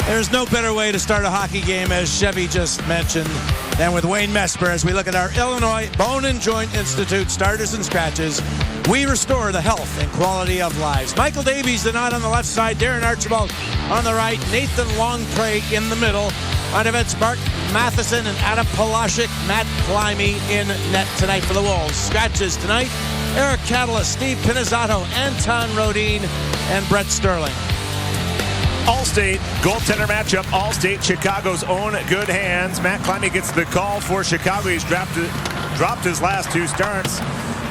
There's no better way to start a hockey game, as Chevy just mentioned, than with Wayne Mesper as we look at our Illinois Bone and Joint Institute starters and scratches. We restore the health and quality of lives. Michael Davies, the knot on the left side. Darren Archibald on the right. Nathan Longcraig in the middle. On defense, Mark Matheson and Adam Polashik. Matt Climie in net tonight for the Wolves. Scratches tonight: Eric Catalyst, Steve Pinizzato, Anton Rodin, and Brett Sterling. Allstate goaltender matchup. Allstate, Chicago's own good hands. Matt Climie gets the call for Chicago. He's dropped his last 2 starts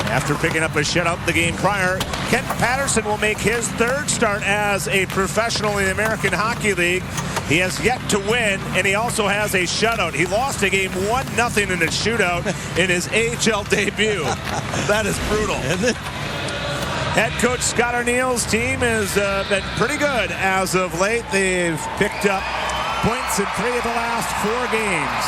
after picking up a shutout the game prior. Kent Patterson will make his 3rd start as a professional in the American Hockey League. He has yet to win, and he also has a shutout. He lost a game 1-0 in a shootout in his AHL debut. That is brutal. Head coach Scott O'Neill's team has been pretty good as of late. They've picked up points in 3 of the last 4 games.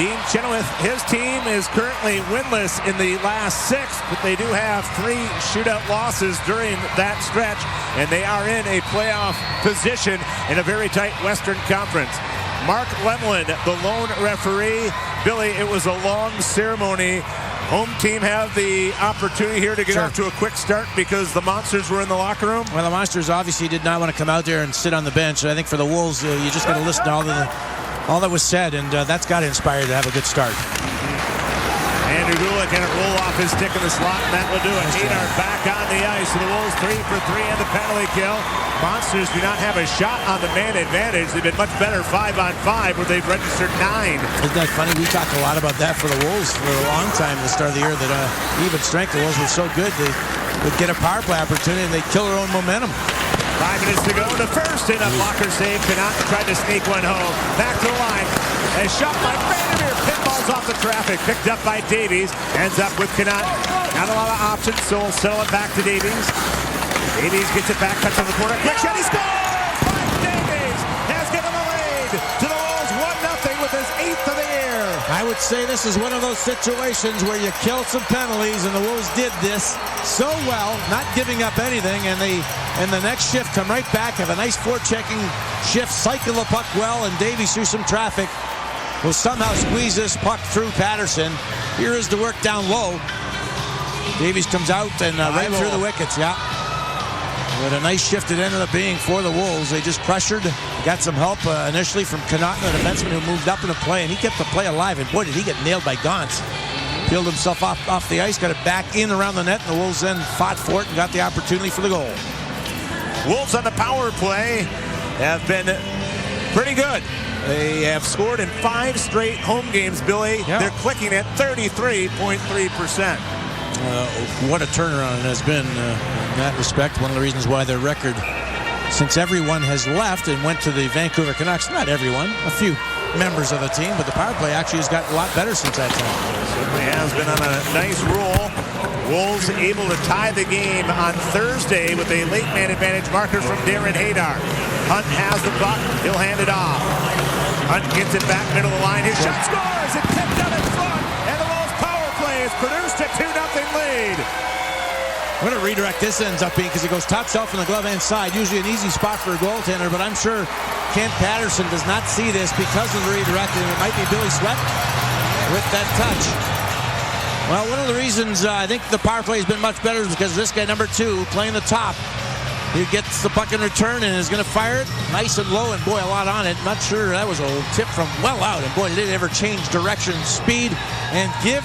Dean Chenoweth, his team is currently winless in the last 6, but they do have 3 shootout losses during that stretch, and they are in a playoff position in a very tight Western Conference. Mark Lemlin, the lone referee. Billy, it was a long ceremony. Home team have the opportunity here to get off to a quick start because the Monsters were in the locker room. Well, the Monsters obviously did not want to come out there and sit on the bench. I think for the Wolves, you just got to listen to all that was said, and that's got to inspire you to have a good start. Andrew Gulick can roll off his stick in the slot, and that will do it. Hadar back on the ice. So the Wolves 3 for 3 and the penalty kill. Monsters do not have a shot on the man advantage. They've been much better 5-on-5, where they've registered 9. Isn't that funny? We talked a lot about that for the Wolves for a long time at the start of the year, that even strength, the Wolves were so good they would get a power play opportunity and they'd kill their own momentum. 5 minutes to go in the first, and a blocker save. Cannot tried to sneak one home. Back to the line. A shot by Vandermeer. Pinballs off the traffic. Picked up by Davies. Ends up with Cannot. Not a lot of options, so we'll settle it back to Davies. Davies gets it back, cuts on the corner. Quick shot, he scores! Mike Davies has given the lead to the Wolves 1-0 with his 8th of the year. I would say this is one of those situations where you kill some penalties, and the Wolves did this so well, not giving up anything, and they in the next shift come right back, have a nice forechecking shift, cycle the puck well, and Davies through some traffic will somehow squeeze this puck through Patterson. Here is the work down low. Davies comes out and right through the wickets, yeah. But a nice shift it ended up being for the Wolves. They just pressured, got some help initially from Connaughton, the defenseman who moved up in the play, and he kept the play alive. And boy, did he get nailed by Gauntz. Peeled himself off the ice, got it back in around the net, and the Wolves then fought for it and got the opportunity for the goal. Wolves on the power play have been pretty good. They have scored in 5 straight home games, Billy. Yeah. They're clicking at 33.3%. What a turnaround it has been in that respect. One of the reasons why their record, since everyone has left and went to the Vancouver Canucks, not everyone, a few members of the team, but the power play actually has gotten a lot better since that time. Certainly has been on a nice roll. Wolves able to tie the game on Thursday with a late man advantage marker from Darren Hadar. Hunt has the puck. He'll hand it off. Hunt gets it back middle of the line. His shot scores. It's tipped out in front. And the Wolves power play has produced a 2-0 lead. What a redirect this ends up being, because it goes top shelf from the glove hand side. Usually an easy spot for a goaltender, but I'm sure Kent Patterson does not see this because of the redirect, and it might be Billy Sweatt with that touch. Well, one of the reasons I think the power play has been much better is because this guy, number 2, playing the top. He gets the puck in return and is going to fire it nice and low, and boy, a lot on it. Not sure, that was a tip from well out, and boy, did it ever change direction, speed, and give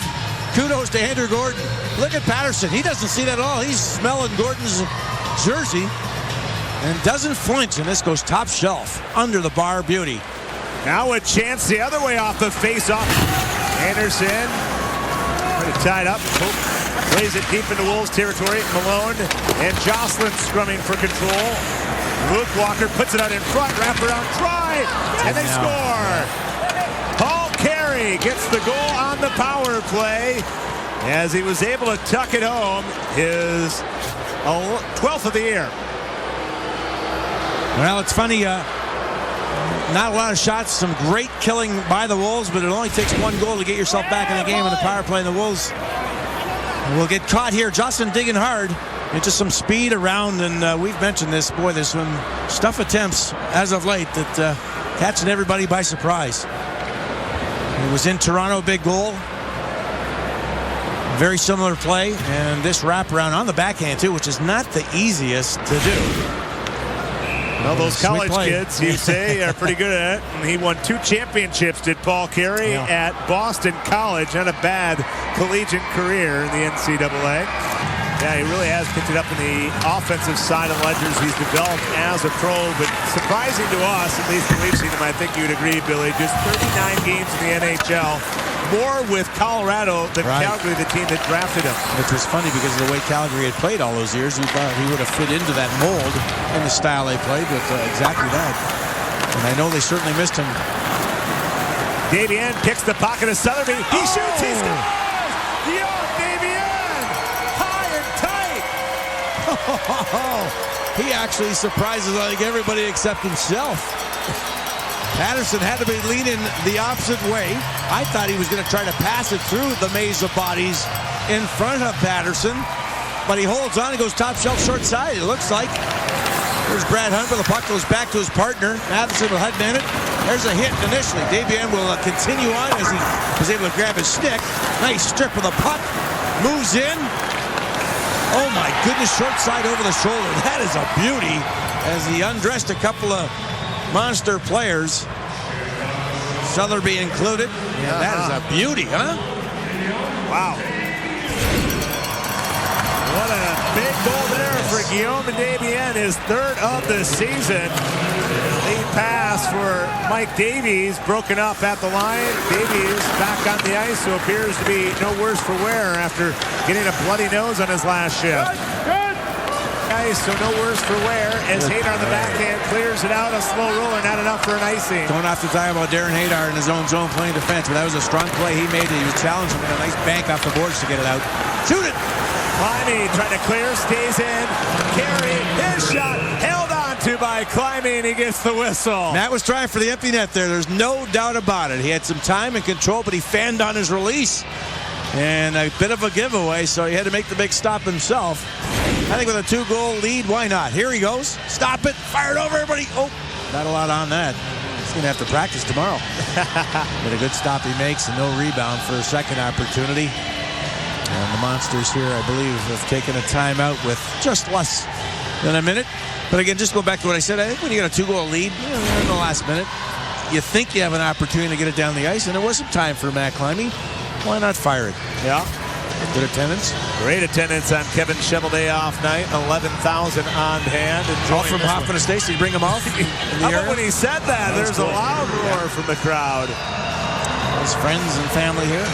kudos to Andrew Gordon. Look at Patterson. He doesn't see that at all. He's smelling Gordon's jersey and doesn't flinch, and this goes top shelf under the bar. Beauty. Now a chance the other way off the face-off. Anderson tied up. Hope plays it deep into Wolves territory. Malone and Jocelyn scrumming for control. Luke Walker puts it out in front. Wrap around, try, and they score. Paul Carey gets the goal on the power play as he was able to tuck it home. His 12th of the year. Well, it's funny. Not a lot of shots, some great killing by the Wolves, but it only takes one goal to get yourself back in the game in the power play. And the Wolves will get caught here. Jocelyn digging hard. into some speed around, and we've mentioned this. Boy, there's some stuff attempts as of late that catching everybody by surprise. It was in Toronto, big goal. Very similar play, and this wraparound on the backhand too, which is not the easiest to do. Well, those college kids, you say, are pretty good at it. And he won 2 championships, did Paul Carey, at Boston College. Not a bad collegiate career in the NCAA. Yeah, he really has picked it up in the offensive side of ledgers. He's developed as a pro, but surprising to us, at least when we've seen him, I think you'd agree, Billy, just 39 games in the NHL. More with Colorado than Calgary, the team that drafted him. Which was funny because of the way Calgary had played all those years. We thought he would have fit into that mold in the style they played, but exactly that. And I know they certainly missed him. Desbiens kicks the pocket of Sotheby. He shoots, he scores! Guillaume Desbiens! High and tight! He actually surprises, I think, everybody except himself. Patterson had to be leaning the opposite way. I thought he was going to try to pass it through the maze of bodies in front of Patterson, but he holds on. He goes top shelf, short side, it looks like. There's Brad Hunt, but the puck goes back to his partner. Matheson will headman it. There's a hit initially. Desbiens will continue on as he was able to grab his stick. Nice strip of the puck. Moves in. Oh my goodness, short side over the shoulder. That is a beauty as he undressed a couple of Monster players, Sotheby included. Yeah, that is a beauty, huh? Wow. What a big goal there for Guillaume Desbiens, his 3rd of the season. Lead pass for Mike Davies, broken up at the line. Davies back on the ice, who appears to be no worse for wear after getting a bloody nose on his last shift. So no worse for wear as Hadar on the backhand clears it out. A slow roller, not enough for an icing. Don't have to talk about Darren Hadar in his own zone playing defense, but that was a strong play he made. He was challenging with a nice bank off the boards to get it out. Shoot it! Climie trying to clear, stays in. Carey, his shot, held on to by Climie, and he gets the whistle. Matt was trying for the empty net there. There's no doubt about it. He had some time and control, but he fanned on his release. And a bit of a giveaway, so he had to make the big stop himself. I think with a 2-goal lead, why not? Here he goes. Stop it. Fire it over, everybody. Oh, not a lot on that. He's going to have to practice tomorrow. But a good stop he makes and no rebound for a second opportunity. And the Monsters here, I believe, have taken a timeout with just less than a minute. But again, just go back to what I said. I think when you got a 2-goal lead in the last minute, you think you have an opportunity to get it down the ice, and there was some time for Matt Climie. Why not fire it? Yeah. Good attendance. Great attendance on Kevin Cheveldayoff night. 11,000 on hand. All from Hoffman Estates. Did you bring them off? How about when he said that? There's a loud roar from the crowd. His friends and family here.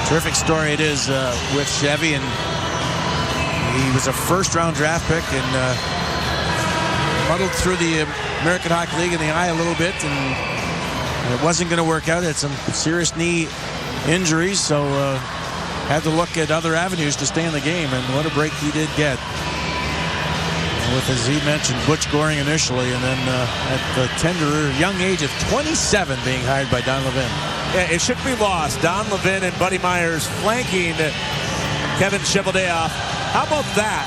Terrific story it is with Chevy, and he was a first-round draft pick and muddled through the American Hockey League in the eye a little bit, and it wasn't going to work out. He had some serious knee injuries, so had to look at other avenues to stay in the game, and what a break he did get. With, as he mentioned, Butch Goring initially, and then at the tender young age of 27 being hired by Don Levin. Yeah, it shouldn't be lost. Don Levin and Buddy Myers flanking Kevin Cheveldayoff. How about that?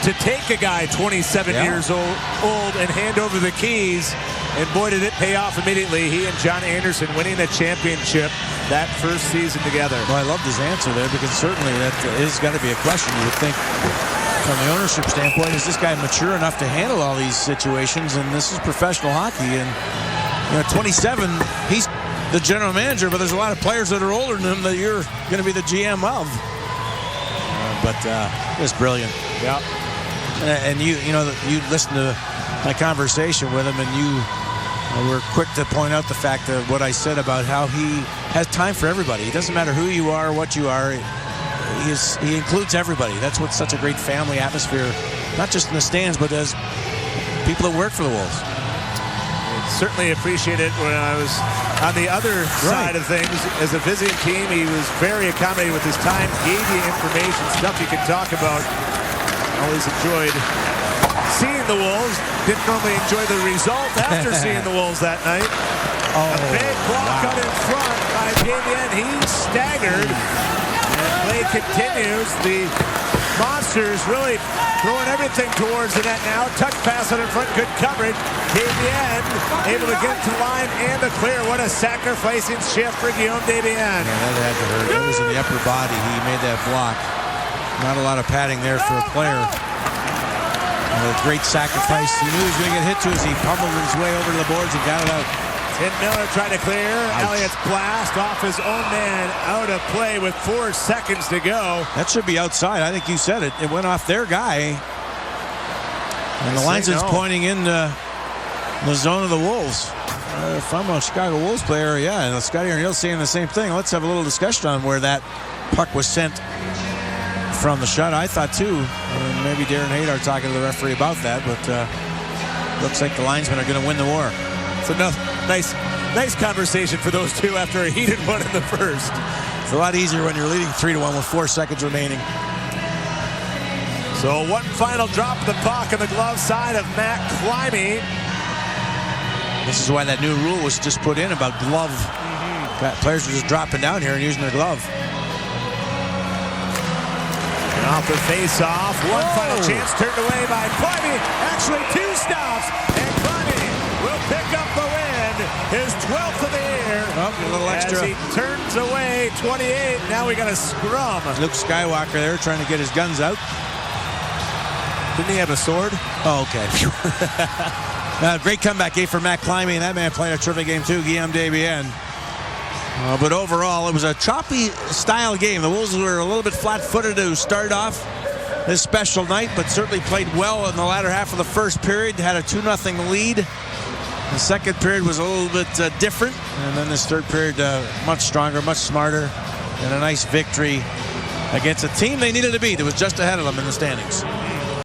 To take a guy 27 years old and hand over the keys, and boy, did it pay off immediately. He and John Anderson winning a championship that first season together. Well, I loved his answer there, because certainly that is got to be a question. You would think from the ownership standpoint, is this guy mature enough to handle all these situations? And this is professional hockey, and 27, he's the general manager, but there's a lot of players that are older than him that you're going to be the GM of. But just brilliant. Yeah. And you listened to my conversation with him, and you were quick to point out the fact that what I said about how he has time for everybody. It doesn't matter who you are, what you are. He includes everybody. That's what's such a great family atmosphere, not just in the stands, but as people that work for the Wolves. Certainly appreciate it when I was on the other side of things. As a visiting team, he was very accommodating with his time, gave you information, stuff you could talk about. Always enjoyed seeing the Wolves. Didn't normally enjoy the result after seeing the Wolves that night. A big block out in front by Desbiens. He staggered. And play continues. The Monsters really throwing everything towards the net now. Touch pass out in front, good coverage. Desbiens able to get to the line and to clear. What a sacrificing shift for Guillaume Desbiens. Yeah, that had to hurt. That was in the upper body. He made that block. Not a lot of padding there for a player. A great sacrifice. He knew he was going to get hit to as he pummeled his way over to the boards and got it out. Tim Miller trying to clear. Elliott's blast off his own man, out of play with 4 seconds to go. That should be outside. I think you said it. It went off their guy. And the linesman's pointing in the zone of the Wolves. If I'm a Chicago Wolves player, yeah, and Scotty O'Neill's saying the same thing. Let's have a little discussion on where that puck was sent from the shot. I thought too. Maybe Darren Hadar talking to the referee about that, but looks like the linesmen are going to win the war. It's enough. Nice conversation for those two after a heated one in the first. It's a lot easier when you're leading 3-1 with 4 seconds remaining. So one final drop of the puck on the glove side of Matt Climie. This is why that new rule was just put in about glove. Players are just dropping down here and using their glove. And off the face-off, one final chance turned away by Climie. Actually, 2 stops, and Climie will pick up the win, his 12th of the year. Oh, a little extra. As he turns away 28. Now we got a scrum. Luke Skywalker there trying to get his guns out. Didn't he have a sword? Oh, okay. Great comeback for Matt Climie, and that man played a terrific game too, Guillaume Desbiens. But overall, it was a choppy style game. The Wolves were a little bit flat-footed to start off this special night, but certainly played well in the latter half of the first period. Had a 2-0 lead. The second period was a little bit different, and then this third period much stronger, much smarter, and a nice victory against a team they needed to beat. It was just ahead of them in the standings.